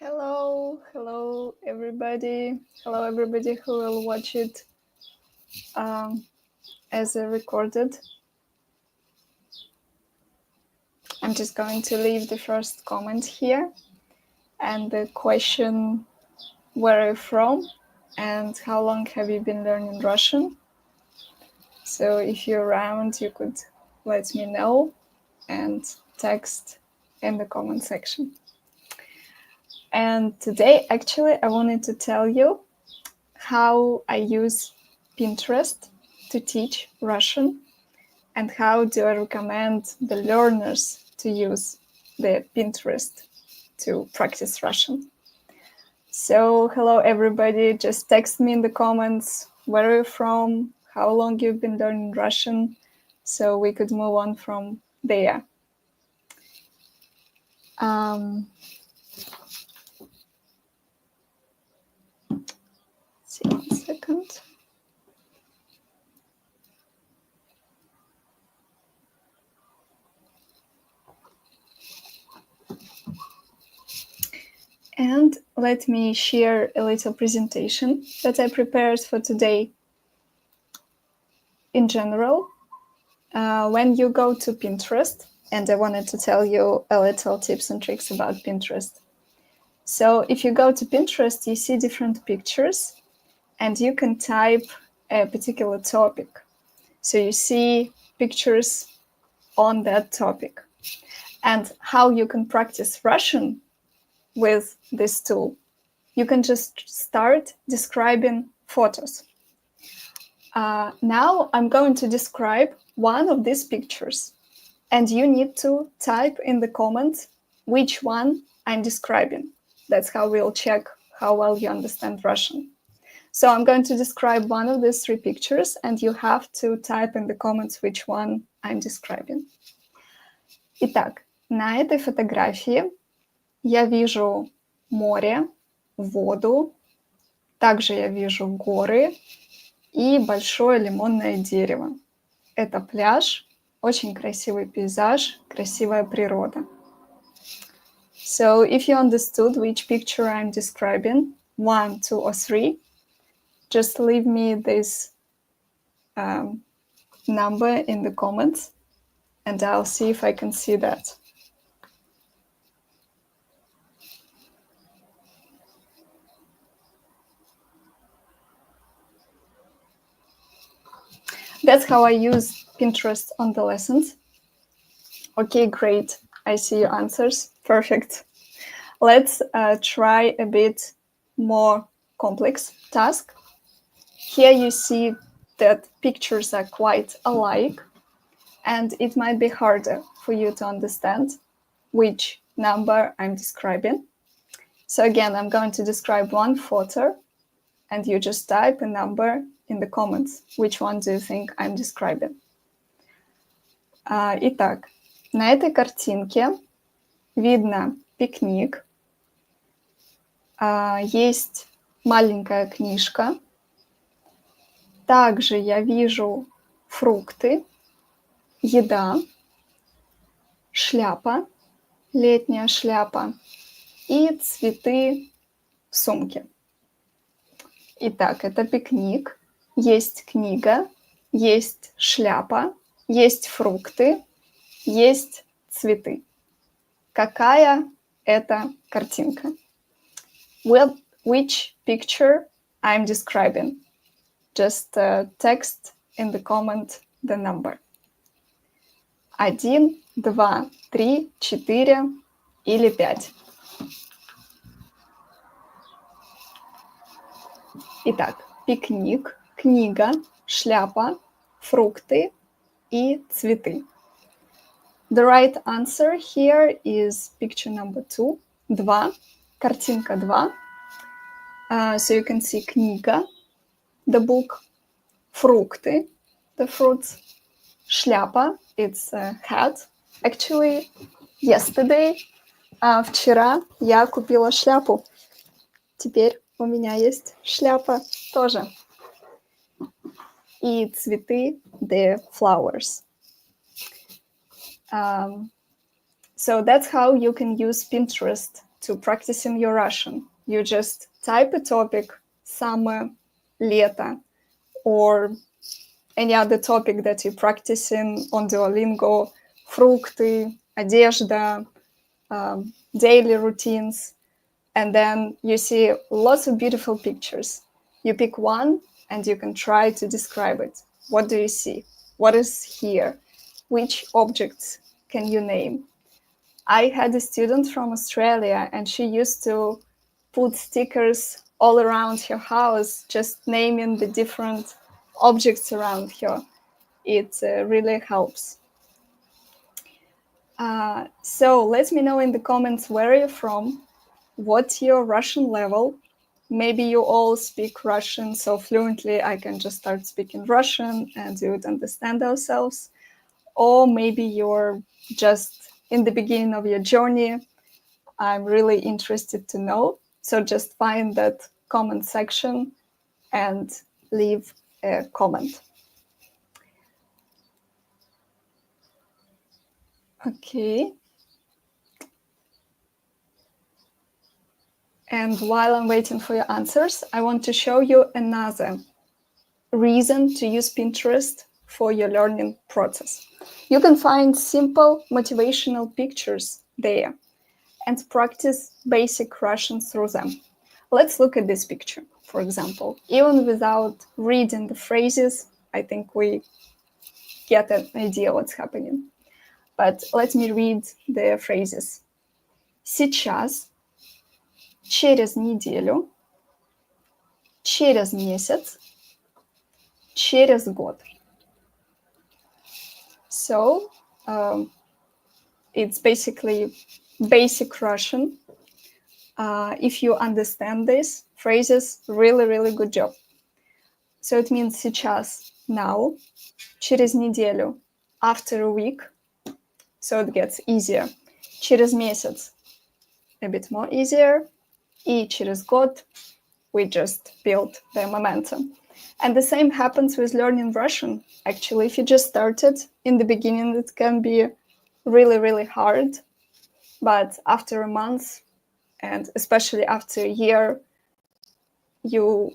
Hello everybody. Hello everybody who will watch it as a recorded. I'm just going to leave the first comment here and the question, where are you from and how long have you been learning Russian? So if you're around, you could let me know and text in the comment section. And today, actually, I wanted to tell you how I use Pinterest to teach Russian and how do I recommend the learners to use the Pinterest to practice Russian. So hello everybody, just text me in the comments where are you from, how long you've been learning Russian, so we could move on from there. See, 1 second. And let me share a little presentation that I prepared for today. In general, when you go to Pinterest, and I wanted to tell you a little tips and tricks about Pinterest. So if you go to Pinterest, you see different pictures and you can type a particular topic. So you see pictures on that topic. And how you can practice Russian with this tool. You can just start describing photos. Now I'm going to describe one of these pictures, and you need to type in the comments which one I'm describing. That's how we'll check how well you understand Russian. So I'm going to describe one of these 3 pictures, and you have to type in the comments which one I'm describing. Итак, на этой фотографии я вижу море, воду, также я вижу горы и большое лимонное дерево. Это пляж, очень красивый пейзаж, красивая природа. So if you understood which picture I'm describing, 1, 2, or 3, just leave me this number in the comments and I'll see if I can see that. That's how I use Pinterest on the lessons. Okay, great. I see your answers. Perfect. Let's try a bit more complex task. Here you see that pictures are quite alike, and it might be harder for you to understand which number I'm describing. So again, I'm going to describe one photo, and you just type a number in the comments. Which one do you think I'm describing? Итак, на этой картинке видно пикник. Есть маленькая книжка. Также я вижу фрукты, еда, шляпа, летняя шляпа и цветы в сумке. Итак, это пикник, есть книга, есть шляпа, есть фрукты, есть цветы. Какая это картинка? Which picture I'm describing? Just text in the comment the number. 1, 2, 3, 4 или 5. Итак, пикник, книга, шляпа, фрукты и цветы. The right answer here is picture number 2, 2, картинка 2. So you can see книга, the book, фрукты, the fruits, шляпа, it's a hat. Actually, yesterday, вчера я купила шляпу. Теперь у меня есть шляпа тоже. И цветы, the flowers. So that's how you can use Pinterest to practicing your Russian. You just type a topic, summer, лето, or any other topic that you're practicing on Duolingo, фрукты, одежда, daily routines, and then you see lots of beautiful pictures. You pick one and you can try to describe it. What do you see? What is here? Which objects can you name? I had a student from Australia and she used to put stickers all around her house, just naming the different objects around her. It really helps. So let me know in the comments where you're from, what's your Russian level. Maybe you all speak Russian so fluently I can just start speaking Russian and you would understand ourselves. Or maybe you're just in the beginning of your journey. I'm really interested to know. So just find that comment section and leave a comment. Okay. And while I'm waiting for your answers, I want to show you another reason to use Pinterest for your learning process. You can find simple motivational pictures there and practice basic Russian through them. Let's look at this picture, for example. Even without reading the phrases, I think we get an idea what's happening. But let me read the phrases. Сейчас, через неделю, через месяц, через год. So it's basically basic Russian. If you understand these phrases, really, really good job. So it means сейчас, now, через неделю, after a week, so it gets easier. Через месяц, a bit more easier. И через год, we just build the momentum. And the same happens with learning Russian. Actually, if you just started, in the beginning, it can be really, really hard. But after a month, and especially after a year, you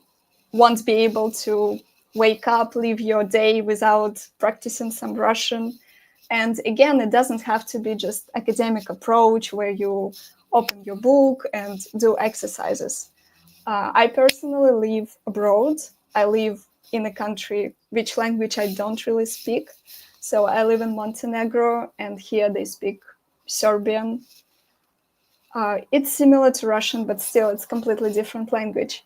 won't be able to wake up, live your day without practicing some Russian. And again, it doesn't have to be just academic approach where you open your book and do exercises. I personally live abroad. I live in a country which language I don't really speak. So I live in Montenegro, and here they speak Serbian. It's similar to Russian, but still it's completely different language.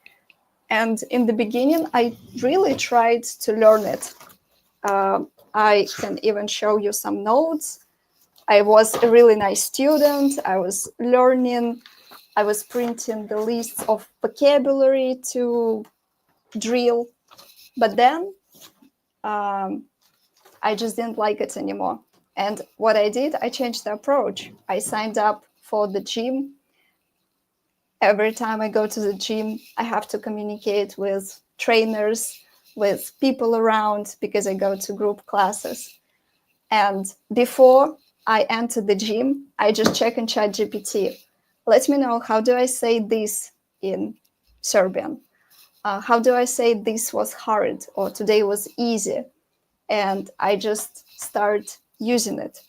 And in the beginning, I really tried to learn it. I can even show you some notes. I was a really nice student. I was learning. I was printing the lists of vocabulary to drill. But then I just didn't like it anymore. And what I did, I changed the approach. I signed up for the gym. Every time I go to the gym, I have to communicate with trainers, with people around, because I go to group classes. And before I enter the gym, I just check in ChatGPT. Let me know, how do I say this in Serbian? How do I say this was hard or today was easy? And I just start using it.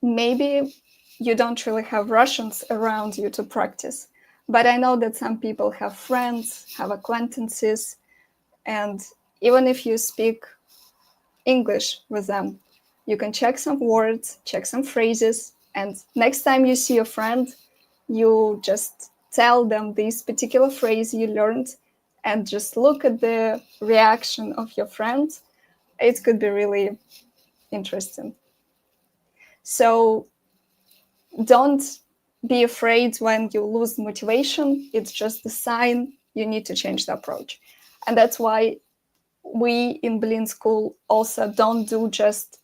Maybe you don't really have Russians around you to practice, but I know that some people have friends, have acquaintances, and even if you speak English with them, you can check some words, check some phrases, and next time you see a friend, you just tell them this particular phrase you learned and just look at the reaction of your friend. It could be really interesting. So don't be afraid when you lose motivation. It's just a sign you need to change the approach. And that's why we in Blin School also don't do just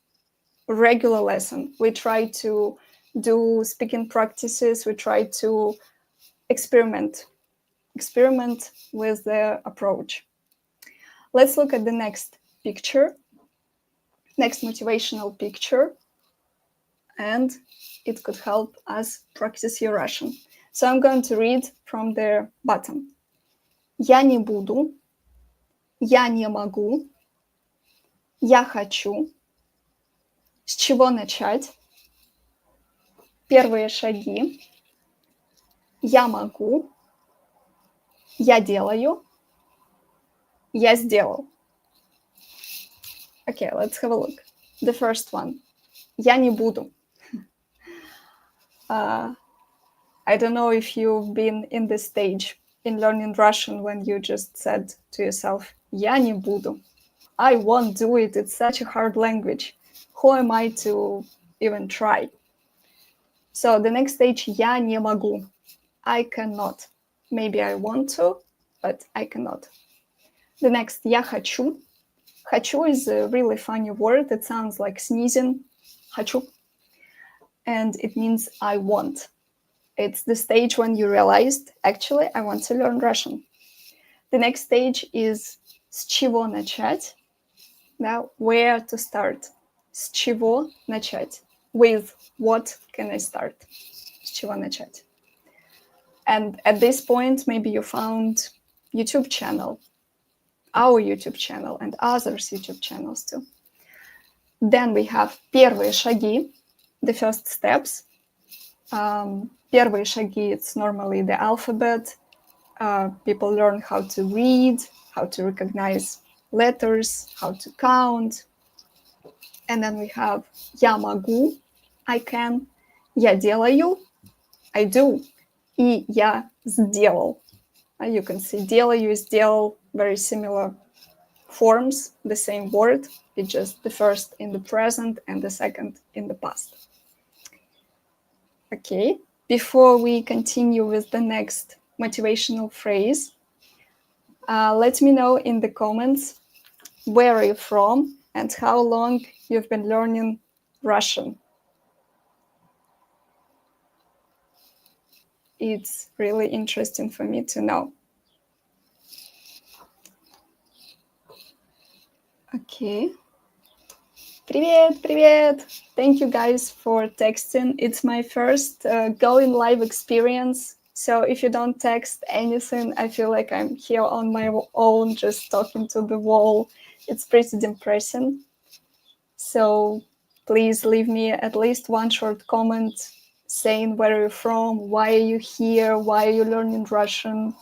regular lesson. We try to do speaking practices. We try to experiment with the approach. Let's look at the next picture, next motivational picture. And it could help us practice your Russian. So I'm going to read from the bottom. Я не буду. Я не могу. Я хочу. С чего начать? Первые шаги. Я могу. Я делаю. Я сделал. Okay, let's have a look. The first one. Я не буду. I don't know if you've been in this stage in learning Russian when you just said to yourself, Я не буду. I won't do it. It's such a hard language. Who am I to even try? So the next stage, Я не могу. I cannot. Maybe I want to, but I cannot. The next, Я хочу. Хочу is a really funny word. It sounds like sneezing. Хочу. And it means I want. It's the stage when you realized, actually, I want to learn Russian. The next stage is с чего начать. Now, where to start? С чего начать? With what can I start? С чего начать? And at this point, maybe you found YouTube channel, our YouTube channel, and others' YouTube channels too. Then we have первые шаги, the first steps. Первые шаги, it's normally the alphabet. People learn how to read, how to recognize letters, how to count. And then we have я могу, I can, я делаю, I do, и я сделал. You can see делаю, сделал, very similar forms, the same word. It's just the first in the present and the second in the past. Okay, before we continue with the next motivational phrase, let me know in the comments where are you from and how long you've been learning Russian. It's really interesting for me to know. Okay. Привет, привет! Thank you guys for texting. It's my first going live experience. So if you don't text anything, I feel like I'm here on my own, just talking to the wall. It's pretty depressing. So please leave me at least one short comment saying where you're from, why are you here, why are you learning Russian.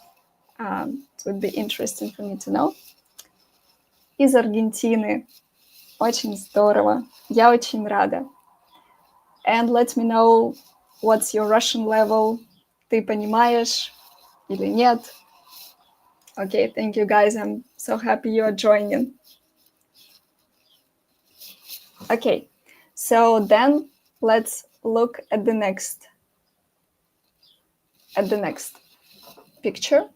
It would be interesting for me to know. Из Аргентины. Очень здорово. Я очень рада. And let me know what's your Russian level. Ты понимаешь или нет? Okay, thank you guys. I'm so happy you're joining. Okay, so then let's look at the next picture.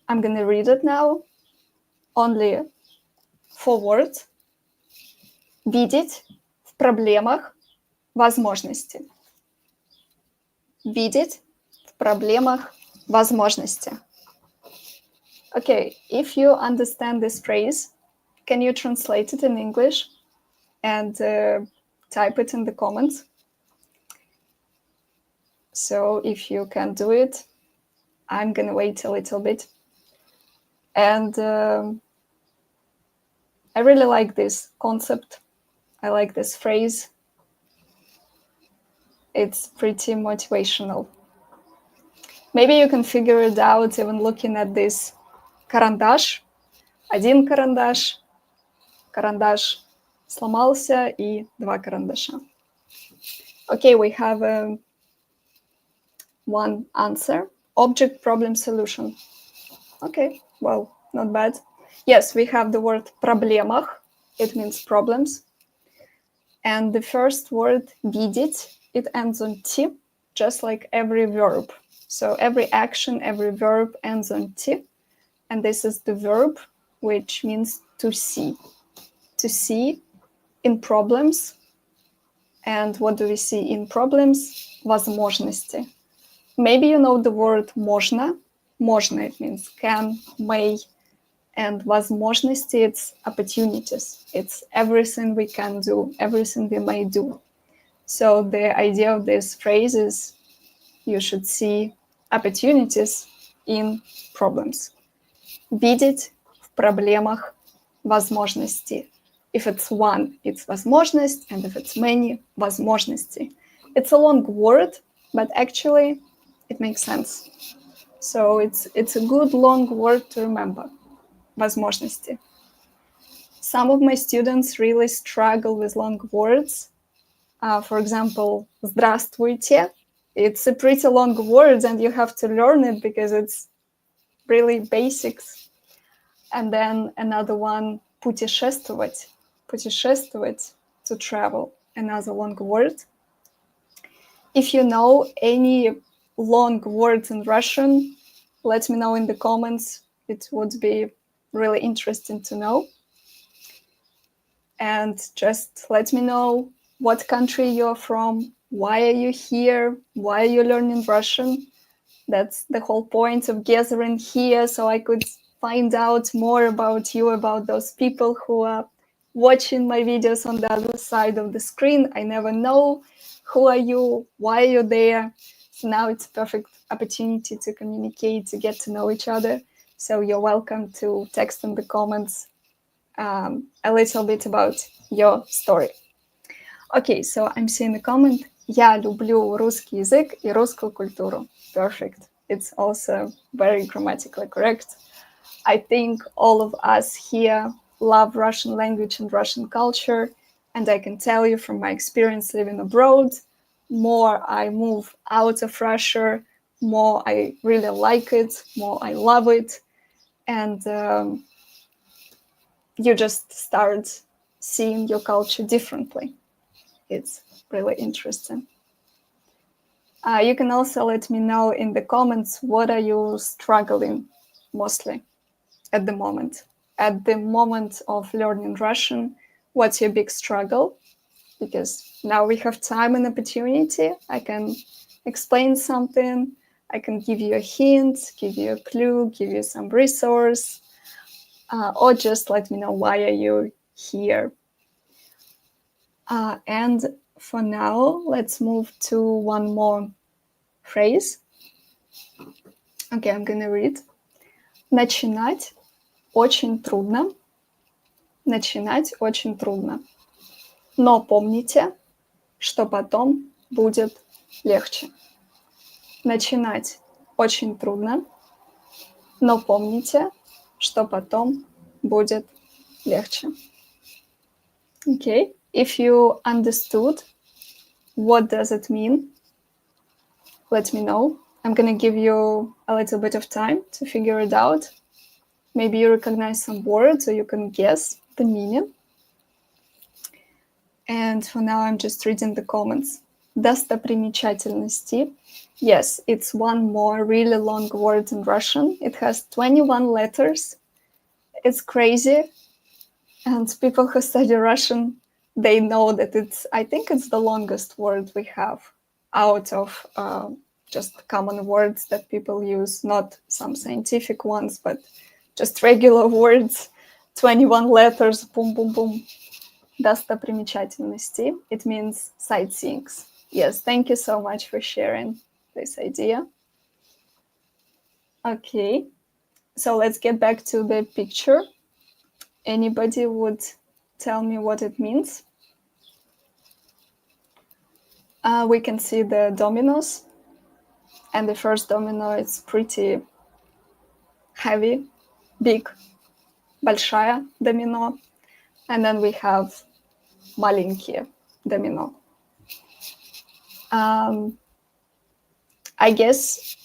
I'm gonna read it now. Only 4 words. Видеть в проблемах возможности. Видеть в проблемах возможности. Okay, if you understand this phrase, can you translate it in English and type it in the comments? So if you can do it, I'm gonna wait a little bit. And I really like this concept. I like this phrase. It's pretty motivational. Maybe you can figure it out even looking at this карандаш. Один карандаш. Карандаш сломался и 2 карандаша. Okay, we have one answer. Object problem solution. Okay, well, not bad. Yes, we have the word проблемах. It means problems. And the first word видеть, it ends on T, just like every verb. So every action, every verb ends on T. And this is the verb, which means to see. To see in problems. And what do we see in problems? Возможности. Maybe you know the word можно. Можно, it means can, may. And возможности, it's opportunities. It's everything we can do, everything we may do. So the idea of this phrase is you should see opportunities in problems. Видеть в проблемах возможности. If it's one, it's возможность, and if it's many, возможности. It's a long word, but actually it makes sense. So it's a good long word to remember. Возможности. Some of my students really struggle with long words. For example, здравствуйте. It's a pretty long word and you have to learn it because it's really basics. And then another one, путешествовать. Путешествовать, to travel, another long word. If you know any long words in Russian, let me know in the comments. It would be really interesting to know. And just let me know what country you're from, why are you here, why are you learning Russian. That's the whole point of gathering here, so I could find out more about you, about those people who are watching my videos on the other side of the screen. I never know who are you, why are you there. So now it's a perfect opportunity to communicate, to get to know each other. So you're welcome to text in the comments a little bit about your story. Okay, so I'm seeing the comment. Я люблю русский язык и русскую культуру. Perfect. It's also very grammatically correct. I think all of us here love Russian language and Russian culture. And I can tell you from my experience living abroad, more I move out of Russia, more I really like it, more I love it. And you just start seeing your culture differently. It's really interesting. You can also let me know in the comments, what are you struggling mostly at the moment? At the moment of learning Russian, what's your big struggle? Because now we have time and opportunity. I can explain something. I can give you a hint, give you a clue, give you some resource, or just let me know why are you here. And for now, let's move to one more phrase. Okay, I'm gonna read. Начинать очень трудно. Начинать очень трудно. Но помните, что потом будет легче. Начинать очень трудно. Но помните, что потом будет легче. Okay, if you understood, what does it mean? Let me know. I'm going to give you a little bit of time to figure it out. Maybe you recognize some words or you can guess the meaning. And for now, I'm just reading the comments. Достопримечательности. Yes, it's one more really long word in Russian. It has 21 letters. It's crazy. And people who study Russian, they know that I think it's the longest word we have out of just common words that people use, not some scientific ones, but just regular words, 21 letters, boom, boom, boom. Достопримечательности. It means sightseeings. Yes, thank you so much for sharing this idea. Okay, so let's get back to the picture. Anybody would tell me what it means? We can see the dominoes. And the first domino is pretty heavy, big, большая domino. And then we have маленькие domino. I guess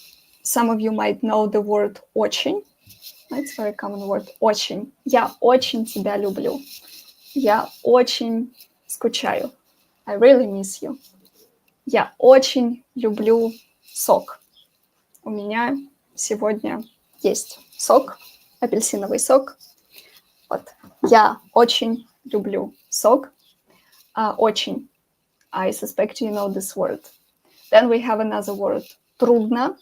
some of you might know the word очень. It's a very common word. Очень. Я очень тебя люблю. Я очень скучаю. I really miss you. Я очень люблю сок. У меня сегодня есть сок, апельсиновый сок. Вот. Я очень люблю сок. Очень. I suspect you know this word. Then we have another word. Трудно.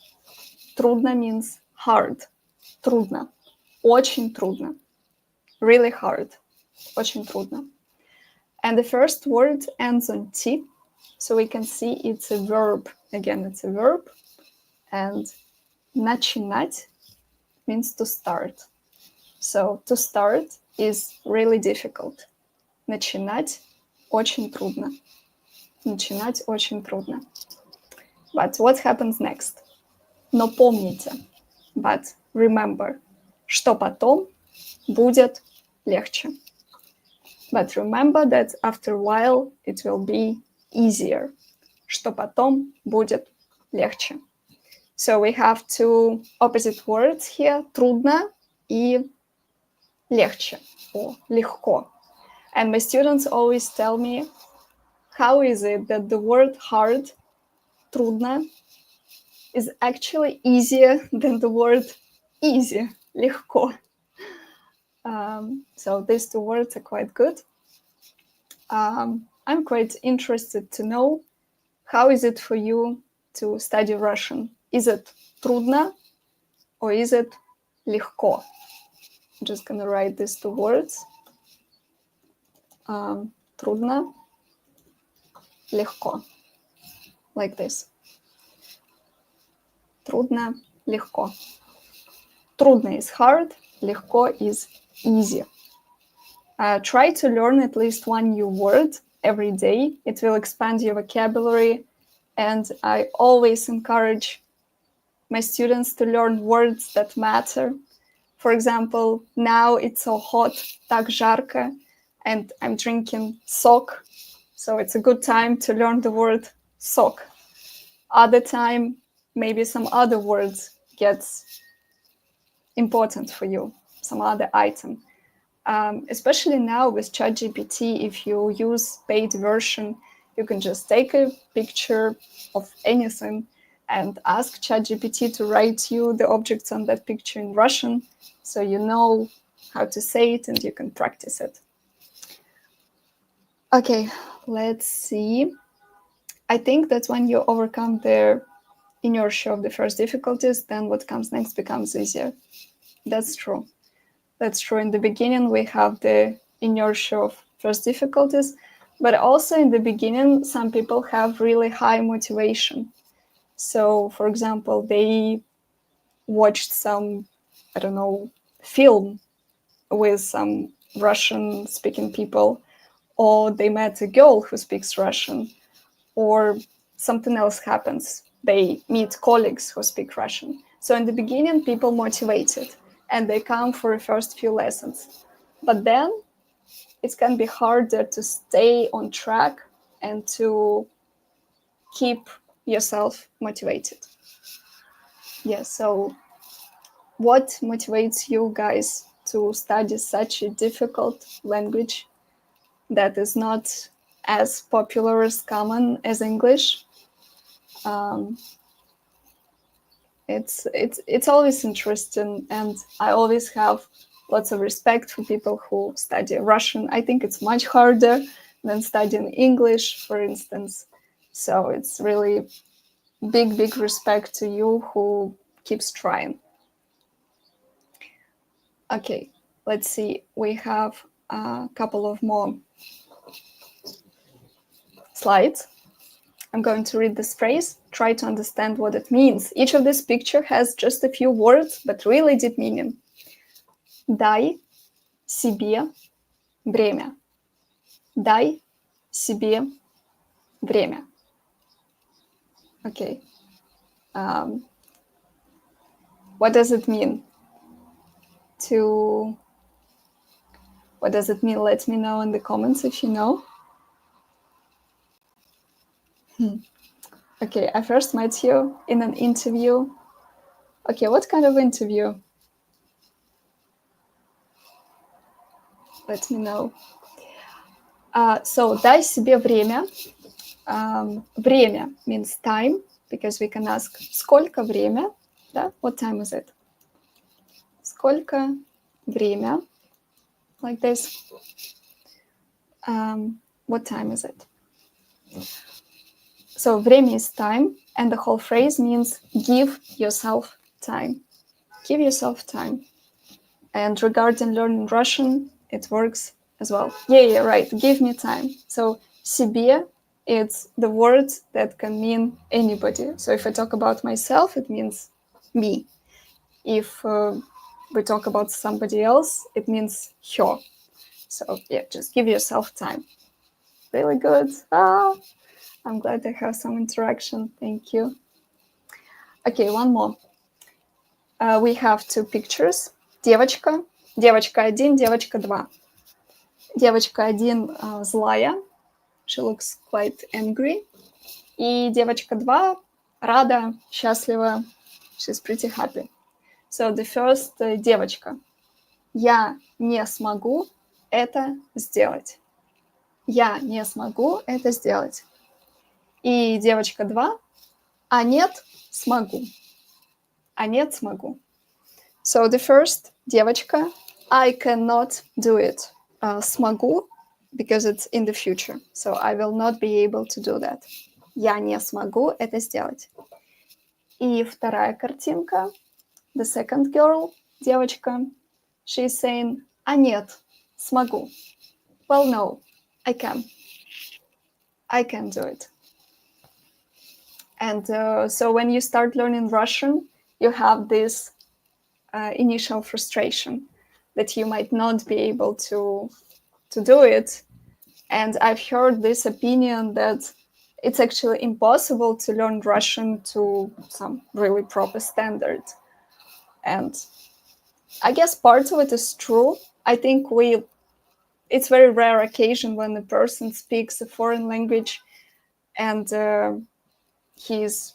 Трудно means hard. Трудно. Очень трудно. Really hard. Очень трудно. And the first word ends on T. So we can see it's a verb. Again, it's a verb. And начинать means to start. So to start is really difficult. Начинать очень трудно. Начинать очень трудно. But what happens next? Но помните, but remember, что потом будет легче. But remember that after a while it will be easier. Что потом будет легче. So we have two opposite words here, трудно и легче, or легко. And my students always tell me, how is it that the word hard, трудно, is actually easier than the word easy, легко. So these two words are quite good. I'm quite interested to know, how is it for you to study Russian? Is it трудно or is it легко? I'm just gonna write these two words. Трудно, легко. Like this. Трудно, легко. Трудно is hard, легко is easy. Try to learn at least one new word every day. It will expand your vocabulary. And I always encourage my students to learn words that matter. For example, now it's so hot, так жарко, and I'm drinking sok. So it's a good time to learn the word sok. Other time, maybe some other words gets important for you, some other item. Especially now with ChatGPT, if you use paid version, you can just take a picture of anything and ask ChatGPT to write you the objects on that picture in Russian, so you know how to say it and you can practice it. Okay, let's see. I think that when you overcome the inertia of the first difficulties, then what comes next becomes easier. That's true. That's true. In the beginning, we have the inertia of first difficulties, but also in the beginning, some people have really high motivation. So, for example, they watched some, I don't know, film with some Russian-speaking people, or they met a girl who speaks Russian, or something else happens. They meet colleagues who speak Russian. So in the beginning, people motivated, and they come for the first few lessons. But then it can be harder to stay on track and to keep yourself motivated. Yeah, so what motivates you guys to study such a difficult language that is not as popular, as common as English? It's always interesting, and I always have lots of respect for people who study Russian. I think it's much harder than studying English, for instance. So it's really big respect to you who keeps trying. Okay, let's see. We have a couple of more slides. I'm going to read this phrase, try to understand what it means. Each of this picture has just a few words, but really deep meaning. Дай себе время. Дай себе время. Okay. What does it mean? What does it mean? Let me know in the comments if you know. Okay, I first met you in an interview. Okay, what kind of interview? Let me know. So, дай себе время. Время means time, because we can ask сколько время, да? What time is it? Сколько время, like this. What time is it? So время is time, and the whole phrase means give yourself time. Give yourself time. And regarding learning Russian, it works as well. Yeah, right. Give me time. So себе it's the word that can mean anybody. So if I talk about myself, it means me. If we talk about somebody else, it means her. So yeah, just give yourself time. Really good. I'm glad I have some interaction. Thank you. Okay, one more. We have two pictures. Девочка. Девочка 1, девочка 2. Девочка 1 злая. She looks quite angry. И девочка 2 рада, счастлива. She's pretty happy. So the first девочка. Я не смогу это сделать. Я не смогу это сделать. И девочка 2. А нет, смогу. А нет, смогу. So the first девочка. I cannot do it. Смогу, because it's in the future. So I will not be able to do that. Я не смогу это сделать. И вторая картинка. The second girl, девочка. She's saying, а нет, смогу. Well, no, I can. I can do it. And so when you start learning Russian, you have this initial frustration that you might not be able to do it. And I've heard this opinion that it's actually impossible to learn Russian to some really proper standard. And I guess part of it is true. I think it's very rare occasion when a person speaks a foreign language and he's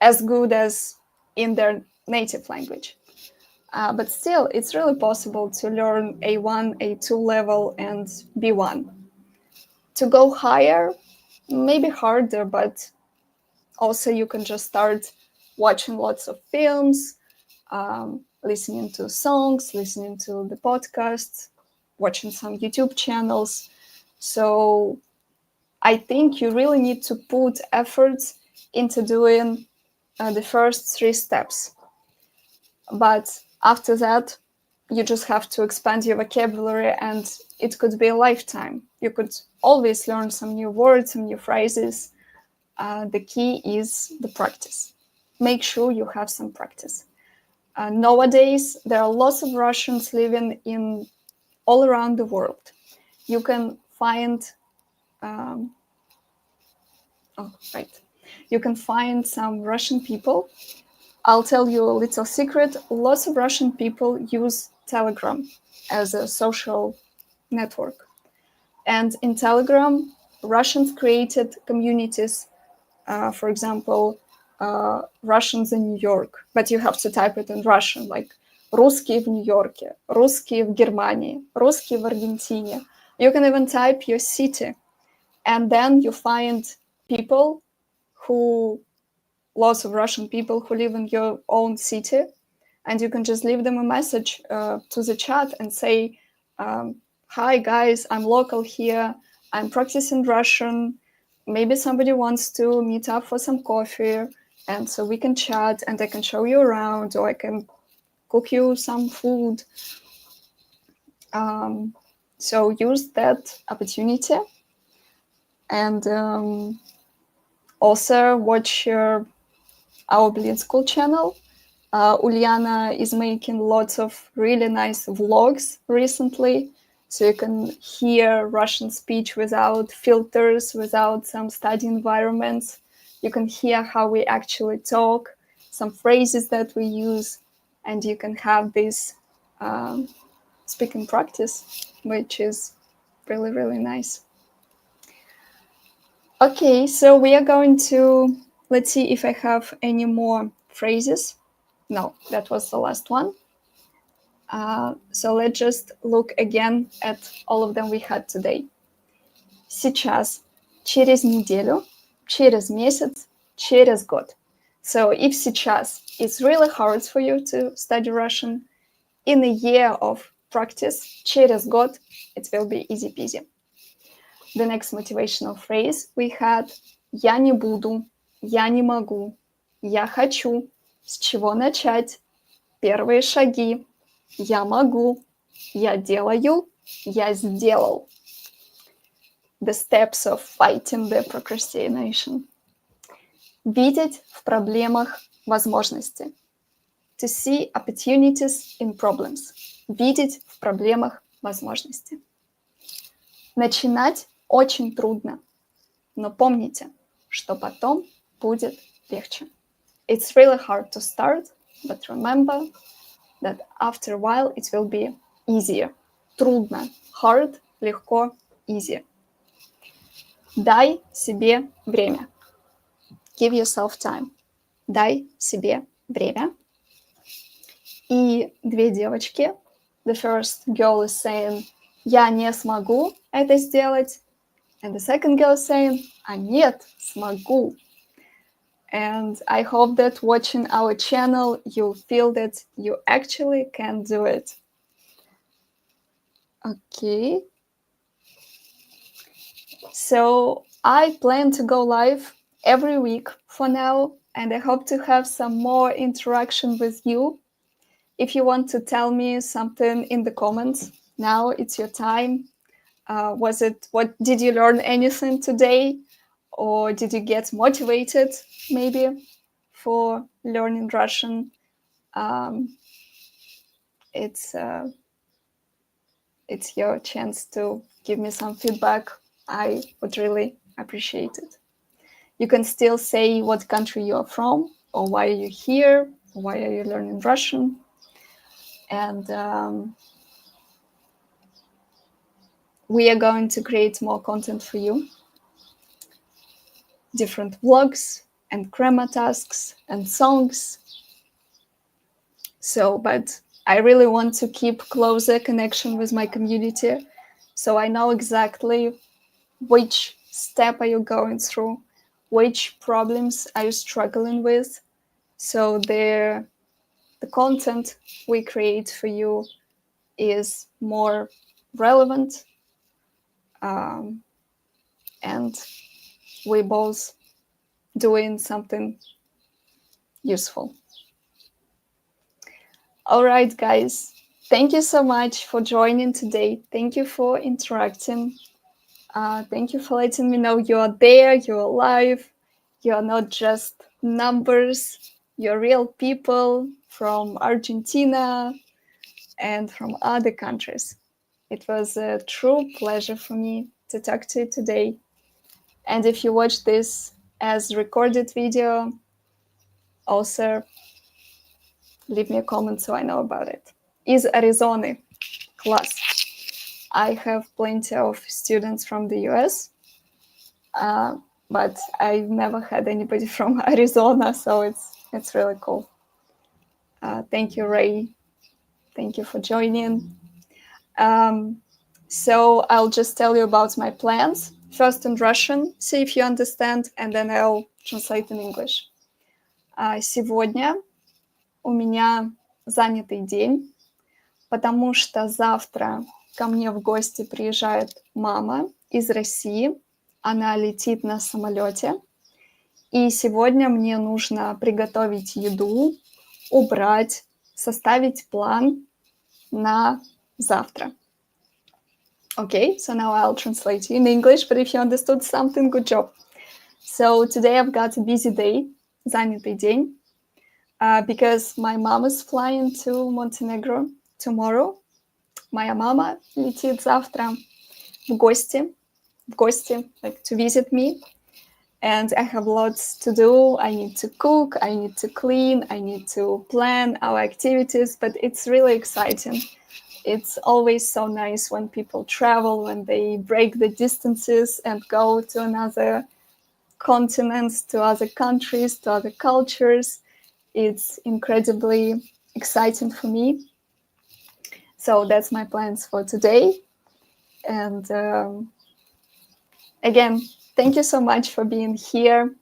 as good as in their native language. But still, it's really possible to learn A1, A2 level and B1. To go higher, maybe harder, but also you can just start watching lots of films, listening to songs, listening to the podcasts, watching some YouTube channels. So I think you really need to put efforts into doing the first 3 steps. But after that, you just have to expand your vocabulary, and it could be a lifetime. You could always learn some new words, some new phrases. The key is the practice. Make sure you have some practice. Nowadays, there are lots of Russians living in all around the world. You can find You can find some Russian people. I'll tell you a little secret. Lots of Russian people use Telegram as a social network. And in Telegram, Russians created communities. For example, Russians in New York, but you have to type it in Russian, like русские в Нью-Йорке, русские в Германии, русские в Аргентине. You can even type your city, and then you find people lots of Russian people who live in your own city, and you can just leave them a message to the chat and say, hi guys, I'm local here, I'm practicing Russian, maybe somebody wants to meet up for some coffee, and so we can chat and I can show you around, or I can cook you some food. So use that opportunity, and also watch our Blitz School channel. Uliana is making lots of really nice vlogs recently, so you can hear Russian speech without filters, without some study environments. You can hear how we actually talk, some phrases that we use, and you can have this speaking practice, which is really, really nice. Okay, so we are going to, let's see if I have any more phrases. No, that was the last one. So let's just look again at all of them we had today. Сейчас, через неделю, через месяц, через год. So if сейчас it's really hard for you to study Russian, in a year of practice, через год, it will be easy peasy. The next motivational phrase we had «Я не буду», «Я не могу», «Я хочу», «С чего начать», «Первые шаги», «Я могу», «Я делаю», «Я сделал». the steps of fighting the procrastination. Видеть в проблемах возможности. To see opportunities in problems. Видеть в проблемах возможности. Начинать очень трудно, но помните, что потом будет легче. It's really hard to start, but remember that after a while it will be easier. Трудно, hard, легко, easy. Дай себе время. Give yourself time. Дай себе время. И две девочки. The first girl is saying, я не смогу это сделать. And the second girl is saying, а нет, смогу. And I hope that watching our channel, you feel that you actually can do it. Okay. So I plan to go live every week for now, and I hope to have some more interaction with you. If you want to tell me something in the comments, now it's your time. What did you learn anything today? Or did you get motivated maybe for learning Russian? It's your chance to give me some feedback. I would really appreciate it. You can still say what country you are from, or why are you here, why are you learning Russian. And we are going to create more content for you. Different vlogs and grammar tasks and songs. So, but I really want to keep closer connection with my community. So I know exactly which step are you going through, which problems are you struggling with. So the content we create for you is more relevant, and we both doing something useful. All right, guys, thank you so much for joining today. Thank you for interacting. Thank you for letting me know you are there, you're alive, you are not just numbers, you're real people from Argentina and from other countries. It was a true pleasure for me to talk to you today. And if you watch this as recorded video, also leave me a comment so I know about it. Из Arizona, class. I have plenty of students from the US, but I've never had anybody from Arizona, so it's really cool. Thank you, Ray. Thank you for joining. So I'll just tell you about my plans. First in Russian, see if you understand, and then I'll translate in English. Сегодня у меня занятый день, потому что завтра ко мне в гости приезжает мама из России. Она летит на самолете. И сегодня мне нужно приготовить еду, убрать, составить план на завтра. Okay, so now I'll translate in English, but if you understood something, good job. So today I've got a busy day, занятый день, because my mom is flying to Montenegro tomorrow. Моя мама летит завтра в гости, like to visit me. And I have lots to do. I need to cook, I need to clean, I need to plan our activities, but it's really exciting. It's always so nice when people travel, when they break the distances and go to another continents, to other countries, to other cultures. It's incredibly exciting for me. So that's my plans for today. And again, thank you so much for being here.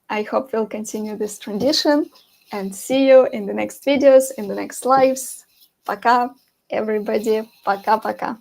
I hope we'll continue this tradition and see you in the next videos, in the next lives. Пока, everybody. Пока-пока.